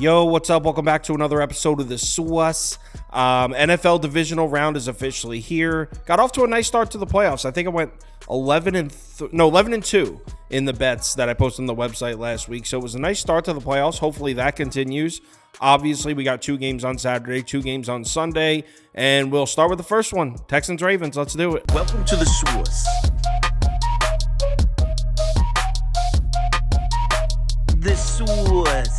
Yo, what's up? Welcome back to another episode of the Sauce. NFL divisional round is officially here. Got off to a nice start to the playoffs. I think I went 11-2 in the bets that I posted on the website last week. So it was a nice start to the playoffs. Hopefully that continues. Obviously, we got 2 games on Saturday, 2 games on Sunday, and we'll start with the first one. Texans Ravens. Let's do it. Welcome to the Sauce. The Sauce.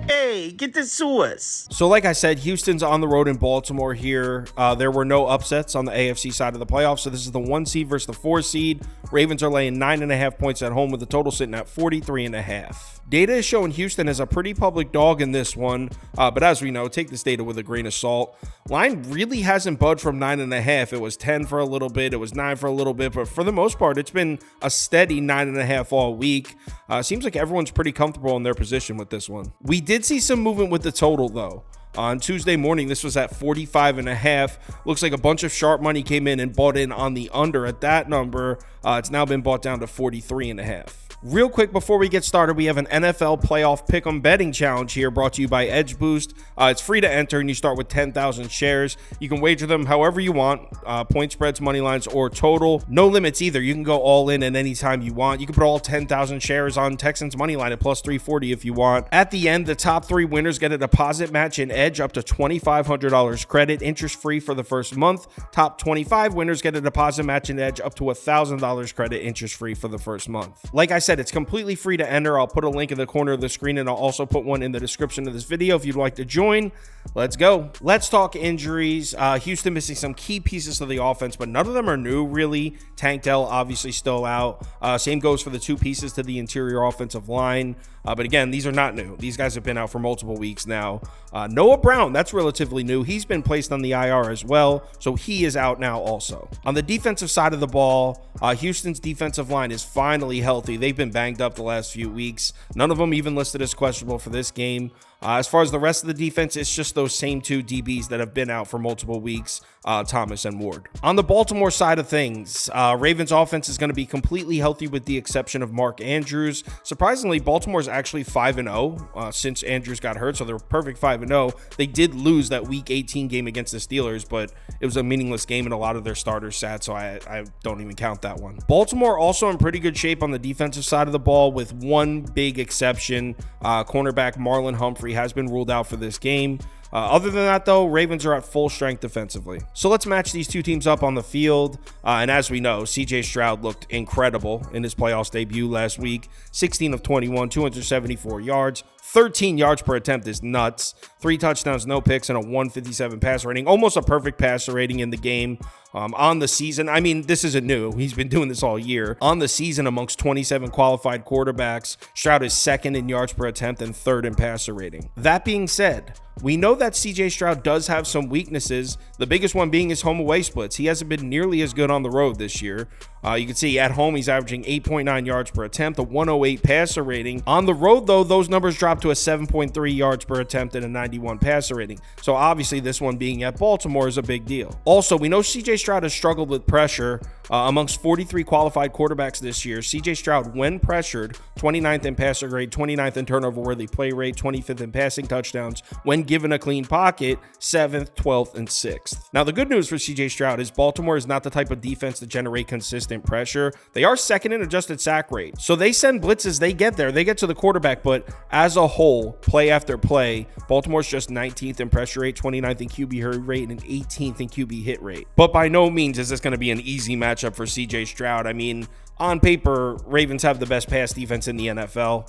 Hey, get the sauce. So like I said, Houston's on the road in Baltimore here. There were no upsets on the AFC side of the playoffs. So this is the 1 seed versus the 4 seed. Ravens are laying 9.5 points at home with the total sitting at 43.5. Data is showing Houston as a pretty public dog in this one. But as we know, take this data with a grain of salt. Line really hasn't budged from 9.5. It was 10 for a little bit. It was 9 for a little bit. But for the most part, it's been a steady 9.5 all week. Seems like everyone's pretty comfortable in their position with this one. We did see some movement with the total, though. On Tuesday morning, this was at 45.5. Looks like a bunch of sharp money came in and bought in on the under at that number. It's now been bought down to 43.5. Real quick before we get started, we have an NFL Playoff Pick'em betting challenge here brought to you by EdgeBoost. It's free to enter and you start with 10,000 shares. You can wager them however you want, point spreads, money lines, or total. No limits either. You can go all in at any time you want. You can put all 10,000 shares on Texans money line at plus 340 if you want. At the end, the top 3 winners get a deposit match in Edge up to $2,500 credit, interest free for the first month. Top 25 winners get a deposit match in Edge up to $1,000 credit, interest free for the first month. Like I said, it's completely free to enter. I'll put a link in the corner of the screen and I'll also put one in the description of this video if you'd like to join. Let's go. Let's talk injuries. Houston missing some key pieces of the offense, but none of them are new really. Tank Dell obviously still out. Same goes for the 2 pieces to the interior offensive line. But again, these are not new. These guys have been out for multiple weeks now. Noah Brown, that's relatively new. He's been placed on the IR as well, so he is out now also. On the defensive side of the ball, Houston's defensive line is finally healthy. They've been banged up the last few weeks. None of them even listed as questionable for this game. As far as the rest of the defense, it's just those same 2 DBs that have been out for multiple weeks, Thomas and Ward. On the Baltimore side of things, Ravens offense is going to be completely healthy with the exception of Mark Andrews. Surprisingly, Baltimore's actually 5-0 since Andrews got hurt, so they're perfect 5-0. They did lose that Week 18 game against the Steelers, but it was a meaningless game and a lot of their starters sat, so I don't even count that one. Baltimore also in pretty good shape on the defensive side of the ball with one big exception. Cornerback Marlon Humphrey has been ruled out for this game. Other than that, though, Ravens are at full strength defensively. So let's match these 2 teams up on the field. And as we know, CJ Stroud looked incredible in his playoffs debut last week. 16 of 21, 274 yards. 13 yards per attempt is nuts. 3 touchdowns, no picks, and a 157 passer rating. Almost a perfect passer rating in the game. On the season, I mean, this isn't new. He's been doing this all year. On the season, amongst 27 qualified quarterbacks, Stroud is 2nd in yards per attempt and 3rd in passer rating. That being said, we know that CJ Stroud does have some weaknesses, the biggest one being his home away splits. He hasn't been nearly as good on the road this year. You can see at home, he's averaging 8.9 yards per attempt, a 108 passer rating. On the road, though, those numbers drop to a 7.3 yards per attempt and a 91 passer rating. So obviously, this one being at Baltimore is a big deal. Also, we know CJ Stroud has struggled with pressure. Amongst 43 qualified quarterbacks this year, CJ Stroud, when pressured, 29th in passer grade, 29th in turnover-worthy play rate, 25th in passing touchdowns. When given a clean pocket, 7th, 12th, and 6th. Now, the good news for CJ Stroud is Baltimore is not the type of defense to generate consistent pressure. They are 2nd in adjusted sack rate. So they send blitzes, they get there, they get to the quarterback, but as a whole, play after play, Baltimore's just 19th in pressure rate, 29th in QB hurry rate, and 18th in QB hit rate. But by no means is this going to be an easy matchup for CJ Stroud. I mean, on paper, Ravens have the best pass defense in the NFL.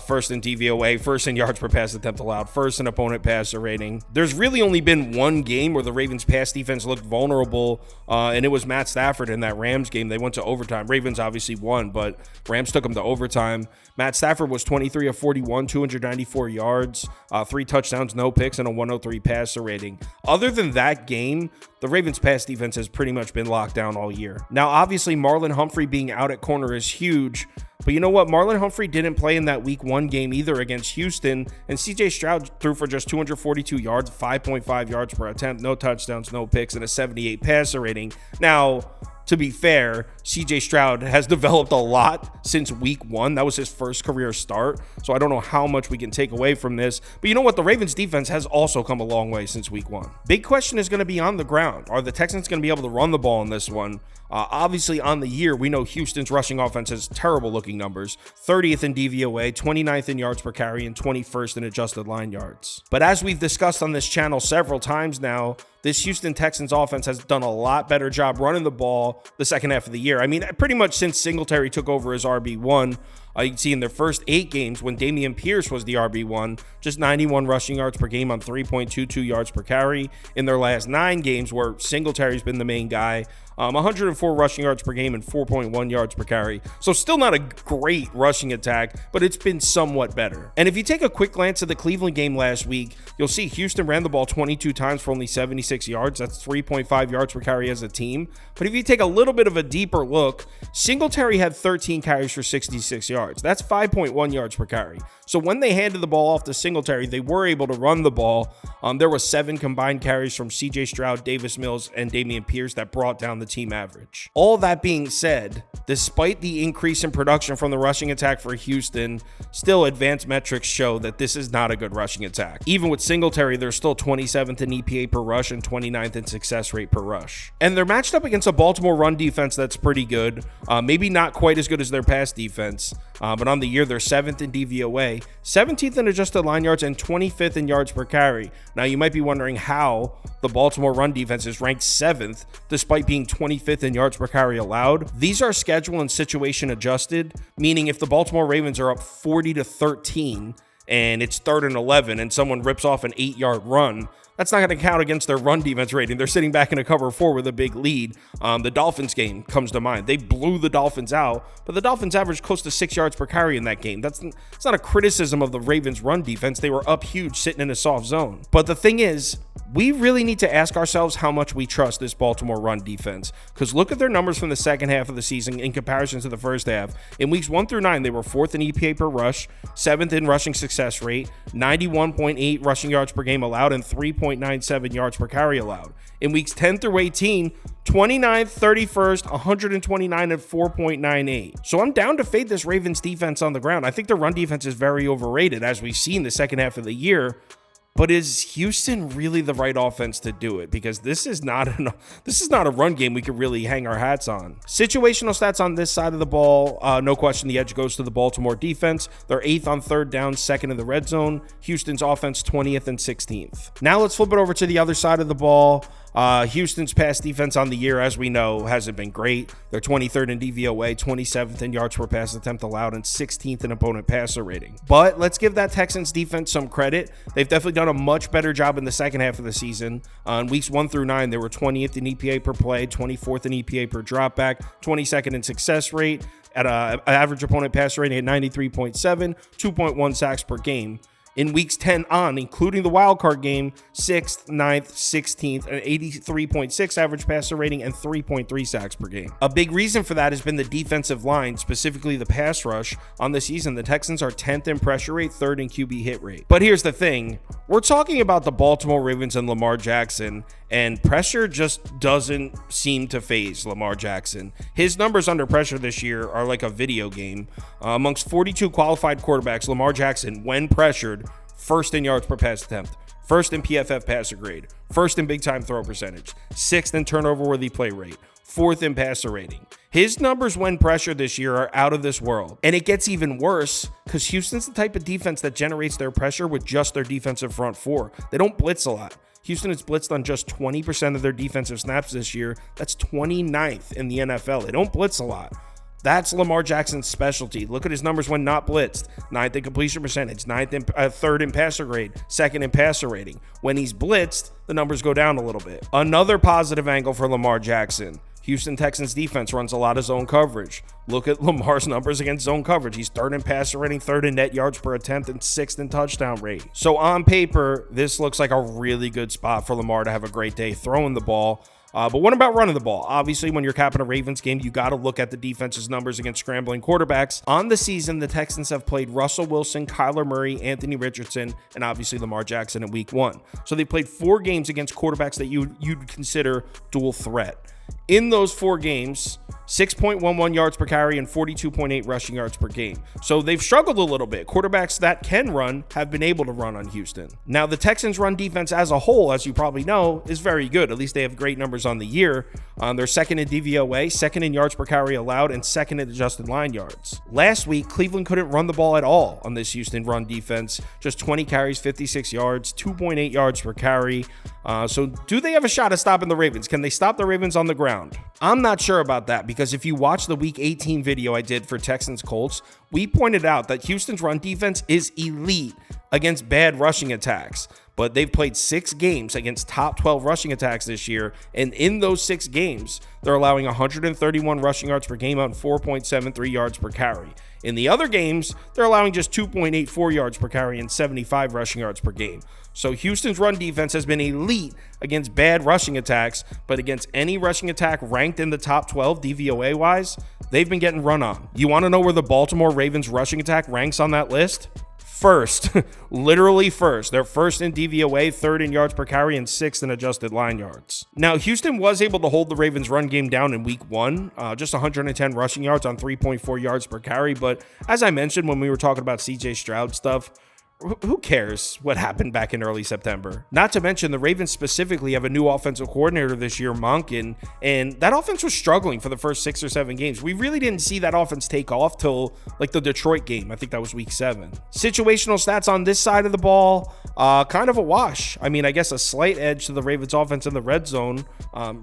First in DVOA, first in yards per pass attempt allowed, first in opponent passer rating. There's really only been one game where the Ravens pass defense looked vulnerable, and it was Matt Stafford in that Rams game. They went to overtime. Ravens obviously won, but Rams took them to overtime. Matt Stafford was 23 of 41, 294 yards, 3 touchdowns, no picks, and a 103 passer rating. Other than that game, the Ravens pass defense has pretty much been locked down all year. Now, obviously, Marlon Humphrey being out at corner is huge, but you know what? Marlon Humphrey didn't play in that week 1 game either against Houston, and CJ Stroud threw for just 242 yards, 5.5 yards per attempt, no touchdowns, no picks, and a 78 passer rating. Now, to be fair, CJ Stroud has developed a lot since week 1. That was his first career start. So I don't know how much we can take away from this. But you know what? The Ravens defense has also come a long way since week 1. Big question is going to be on the ground. Are the Texans going to be able to run the ball in this one? Obviously, on the year, we know Houston's rushing offense has terrible looking numbers. 30th in DVOA, 29th in yards per carry, and 21st in adjusted line yards. But as we've discussed on this channel several times now, this Houston Texans offense has done a lot better job running the ball the second half of the year. I mean, pretty much since Singletary took over as RB1, you can see in their first 8 games when Dameon Pierce was the RB1, just 91 rushing yards per game on 3.22 yards per carry. In their last 9 games where Singletary's been the main guy, 104 rushing yards per game and 4.1 yards per carry. So still not a great rushing attack, but it's been somewhat better. And if you take a quick glance at the Cleveland game last week, you'll see Houston ran the ball 22 times for only 76 yards. That's 3.5 yards per carry as a team. But if you take a little bit of a deeper look, Singletary had 13 carries for 66 yards. That's 5.1 yards per carry. So when they handed the ball off to Singletary, they were able to run the ball. There was 7 combined carries from CJ Stroud, Davis Mills, and Dameon Pierce that brought down the team average. All that being said, despite the increase in production from the rushing attack for Houston, still advanced metrics show that this is not a good rushing attack. Even with Singletary, they're still 27th in EPA per rush and 29th in success rate per rush. And they're matched up against a Baltimore run defense that's pretty good. Maybe not quite as good as their pass defense, but on the year, they're 7th in DVOA, 17th in adjusted line yards, and 25th in yards per carry. Now, you might be wondering how the Baltimore run defense is ranked 7th, despite being 25th in yards per carry allowed. These are schedule and situation adjusted, meaning if the Baltimore Ravens are up 40-13 and it's 3rd and 11 and someone rips off an 8-yard run, that's not going to count against their run defense rating. They're sitting back in a cover 4 with a big lead. The Dolphins game comes to mind. They blew the Dolphins out, but the Dolphins averaged close to 6 yards per carry in that game. It's not a criticism of the Ravens' run defense. They were up huge, sitting in a soft zone. But the thing is, we really need to ask ourselves how much we trust this Baltimore run defense. Because look at their numbers from the second half of the season in comparison to the first half. In weeks 1 through 9, they were 4th in EPA per rush, 7th in rushing success rate, 91.8 rushing yards per game allowed, and 3.97 yards per carry allowed. In weeks 10 through 18, 29th, 31st, 129, and 4.98. So I'm down to fade this Ravens defense on the ground. I think the run defense is very overrated, as we've seen the second half of the year. But is Houston really the right offense to do it? Because this is not a run game we could really hang our hats on. Situational stats on this side of the ball, no question, the edge goes to the Baltimore defense. They're 8th on 3rd down, 2nd in the red zone. Houston's offense 20th and 16th. Now let's flip it over to the other side of the ball. Houston's pass defense on the year, as we know, hasn't been great. They're 23rd in DVOA, 27th in yards per pass attempt allowed, and 16th in opponent passer rating. But let's give that Texans defense some credit. They've definitely done a much better job in the second half of the season. In weeks 1 through 9, they were 20th in EPA per play, 24th in EPA per dropback, 22nd in success rate, at an average opponent passer rating at 93.7, 2.1 sacks per game. In weeks 10 on, including the wildcard game, 6th, 9th, 16th, an 83.6 average passer rating, and 3.3 sacks per game. A big reason for that has been the defensive line, specifically the pass rush. On the season, the Texans are 10th in pressure rate, 3rd in QB hit rate. But here's the thing. We're talking about the Baltimore Ravens and Lamar Jackson, and pressure just doesn't seem to faze Lamar Jackson. His numbers under pressure this year are like a video game. Amongst 42 qualified quarterbacks, Lamar Jackson, when pressured, 1st in yards per pass attempt, 1st in PFF passer grade, 1st in big time throw percentage, 6th in turnover worthy play rate, 4th in passer rating. His numbers when pressured this year are out of this world. And it gets even worse because Houston's the type of defense that generates their pressure with just their defensive front 4. They don't blitz a lot. Houston has blitzed on just 20% of their defensive snaps this year. That's 29th in the NFL. They don't blitz a lot. That's Lamar Jackson's specialty. Look at his numbers when not blitzed. 9th in completion percentage, 3rd in passer grade, 2nd in passer rating. When he's blitzed, the numbers go down a little bit. Another positive angle for Lamar Jackson. Houston Texans defense runs a lot of zone coverage. Look at Lamar's numbers against zone coverage. He's 3rd in passer rating, 3rd in net yards per attempt, and 6th in touchdown rate. So on paper, this looks like a really good spot for Lamar to have a great day throwing the ball. But what about running the ball? Obviously, when you're capping a Ravens game, you got to look at the defense's numbers against scrambling quarterbacks. On the season, the Texans have played Russell Wilson, Kyler Murray, Anthony Richardson, and obviously Lamar Jackson in week 1. So they played 4 games against quarterbacks that you'd consider dual threat. In those 4 games, 6.11 yards per carry and 42.8 rushing yards per game. So they've struggled a little bit. Quarterbacks that can run have been able to run on Houston. Now, the Texans' run defense as a whole, as you probably know, is very good. At least they have great numbers on the year. They're second in DVOA, second in yards per carry allowed, and second in adjusted line yards. Last week, Cleveland couldn't run the ball at all on this Houston run defense. Just 20 carries, 56 yards, 2.8 yards per carry. So do they have a shot at stopping the Ravens? Can they stop the Ravens on the ground? I'm not sure about that, because if you watch the Week 18 video I did for Texans Colts, we pointed out that Houston's run defense is elite against bad rushing attacks. But they've played 6 games against top 12 rushing attacks this year, and in those 6 games, they're allowing 131 rushing yards per game on 4.73 yards per carry. In the other games, they're allowing just 2.84 yards per carry and 75 rushing yards per game. So Houston's run defense has been elite against bad rushing attacks, but against any rushing attack ranked in the top 12 DVOA-wise, they've been getting run on. You want to know where the Baltimore Ravens rushing attack ranks on that list? First, literally first. They're first in DVOA, third in yards per carry, and sixth in adjusted line yards. Now, Houston was able to hold the Ravens' run game down in week 1, just 110 rushing yards on 3.4 yards per carry. But as I mentioned when we were talking about CJ Stroud stuff, who cares what happened back in early September? Not to mention the Ravens specifically have a new offensive coordinator this year, Monken, and that offense was struggling for the first 6 or 7 games. We really didn't see that offense take off till like the Detroit game. I think that was week 7. Situational stats on this side of the ball, kind of a wash. I mean, I guess a slight edge to the Ravens offense in the red zone.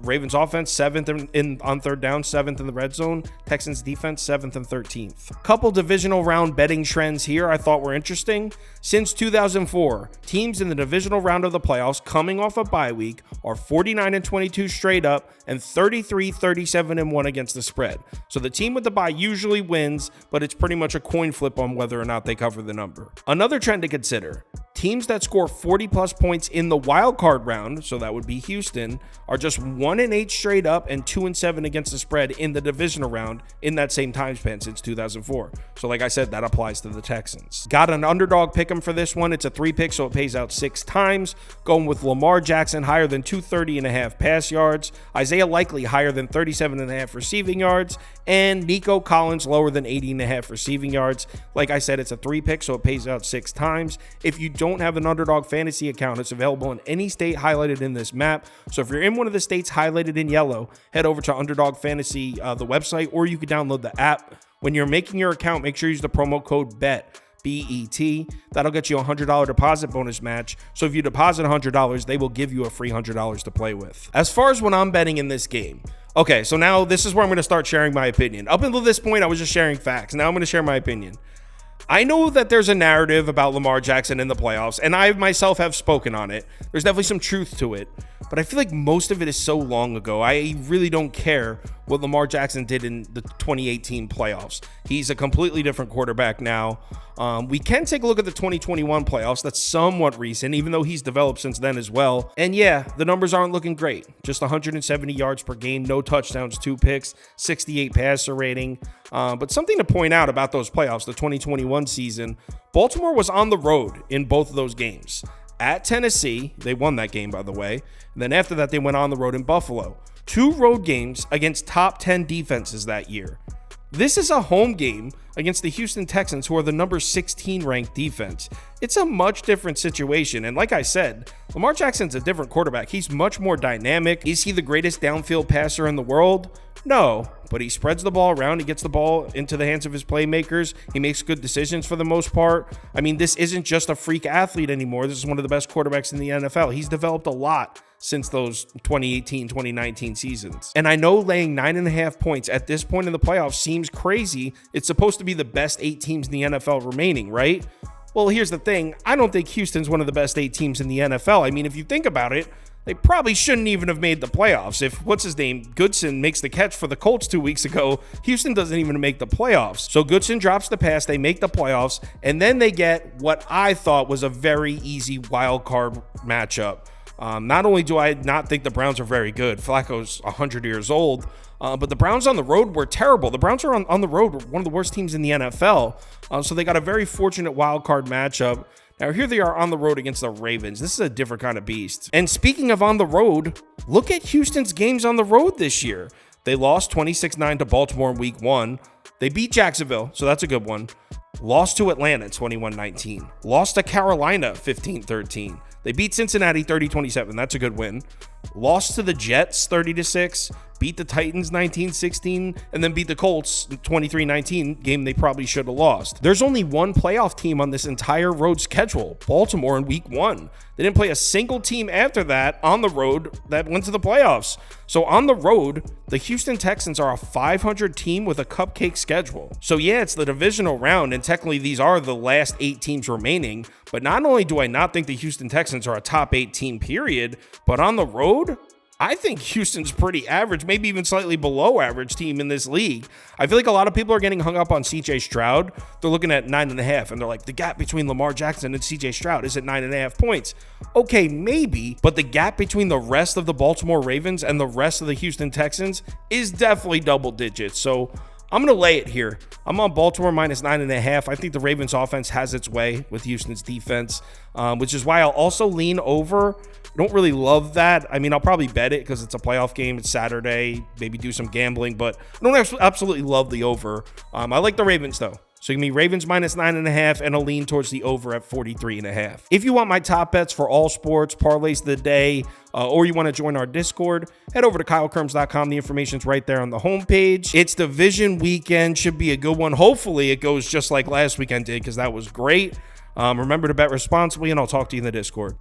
Ravens offense 7th on third down, 7th in the red zone. Texans defense 7th and 13th. Couple divisional round betting trends here I thought were interesting. Since 2004, teams in the divisional round of the playoffs coming off a bye week are 49-22 straight up and 33-37-1 against the spread. So the team with the bye usually wins, but it's pretty much a coin flip on whether or not they cover the number. Another trend to consider: teams that score 40 plus points in the wild card round, so that would be Houston, are just 1-8 straight up and 2-7 against the spread in the divisional round in that same time span since 2004. So like I said, that applies to the Texans. Got an underdog pick'em for this one. It's a 3-pick, so it pays out 6 times. Going with Lamar Jackson higher than 230.5 pass yards, Isaiah Likely higher than 37.5 receiving yards, and Nico Collins lower than 80.5 receiving yards. Like I said, it's a 3-pick, so it pays out 6 times. If you don't have an Underdog fantasy account, it's available in any state highlighted in this map. So if you're in one of the states highlighted in yellow, head over to Underdog Fantasy, the website, or you can download the app. When you're making your account, make sure you use the promo code BET. BET. That'll get you a $100 deposit bonus match. So if you deposit $100, they will give you a free $100 to play with. As far as when I'm betting in this game, okay, so now this is where I'm going to start sharing my opinion. Up until this point, I was just sharing facts. Now I'm going to share my opinion. I know that there's a narrative about Lamar Jackson in the playoffs, and I myself have spoken on it. There's definitely some truth to it, but I feel like most of it is so long ago. I really don't care what Lamar Jackson did in the 2018 playoffs. He's a completely different quarterback now. We can take a look at the 2021 playoffs. That's somewhat recent, even though he's developed since then as well. And yeah, the numbers aren't looking great. Just 170 yards per game, no touchdowns, 2 picks, 68 passer rating. But something to point out about those playoffs, the 2021 season, Baltimore was on the road in both of those games. At Tennessee, they won that game, by the way. And then after that, they went on the road in Buffalo. 2 road games against top 10 defenses that year. This is a home game against the Houston Texans, who are the number 16 ranked defense. It's a much different situation. And like I said, Lamar Jackson's a different quarterback. He's much more dynamic. Is he the greatest downfield passer in the world? No, but he spreads the ball around. He gets the ball into the hands of his playmakers. He makes good decisions for the most part. I mean, this isn't just a freak athlete anymore. This is one of the best quarterbacks in the NFL. He's developed a lot since those 2018, 2019 seasons. And I know laying 9.5 points at this point in the playoffs seems crazy. It's supposed to be the best 8 teams in the NFL remaining, right? Well, here's the thing. I don't think Houston's one of the best 8 teams in the NFL. I mean, if you think about it, they probably shouldn't even have made the playoffs. If, Goodson makes the catch for the Colts 2 weeks ago, Houston doesn't even make the playoffs. So Goodson drops the pass, they make the playoffs, and then they get what I thought was a very easy wild card matchup. Not only do I not think the Browns are very good, Flacco's 100 years old, but the Browns on the road were terrible. The Browns are on the road, one of the worst teams in the NFL. So they got a very fortunate wild card matchup. Now, here they are on the road against the Ravens. This is a different kind of beast. And speaking of on the road, look at Houston's games on the road this year. They lost 26-9 to Baltimore in week 1. They beat Jacksonville, so that's a good one. Lost to Atlanta 21-19. Lost to Carolina 15-13. They beat Cincinnati 30-27. That's a good win. Lost to the Jets 30-6. Beat the Titans 19-16, and then beat the Colts 23-19, game they probably should have lost. There's only one playoff team on this entire road schedule, Baltimore in week 1. They didn't play a single team after that on the road that went to the playoffs. So on the road, the Houston Texans are a 500 team with a cupcake schedule. So yeah, it's the divisional round, and technically these are the last 8 teams remaining. But not only do I not think the Houston Texans are a top 8 team period, but on the road, I think Houston's pretty average, maybe even slightly below average team in this league. I feel like a lot of people are getting hung up on CJ Stroud. They're looking at 9.5, and they're like, the gap between Lamar Jackson and CJ Stroud is at 9.5 points. Okay, maybe, but the gap between the rest of the Baltimore Ravens and the rest of the Houston Texans is definitely double digits. So I'm going to lay it here. I'm on Baltimore minus 9.5. I think the Ravens offense has its way with Houston's defense, which is why I'll also lean over. I don't really love that. I mean, I'll probably bet it because it's a playoff game. It's Saturday. Maybe do some gambling, but I don't absolutely love the over. I like the Ravens, though. So give me Ravens minus 9.5 and a lean towards the over at 43.5. If you want my top bets for all sports, parlays of the day, or you want to join our Discord, head over to KyleKirms.com. The information's right there on the homepage. It's division weekend. Should be a good one. Hopefully it goes just like last weekend did because that was great. Remember to bet responsibly, and I'll talk to you in the Discord.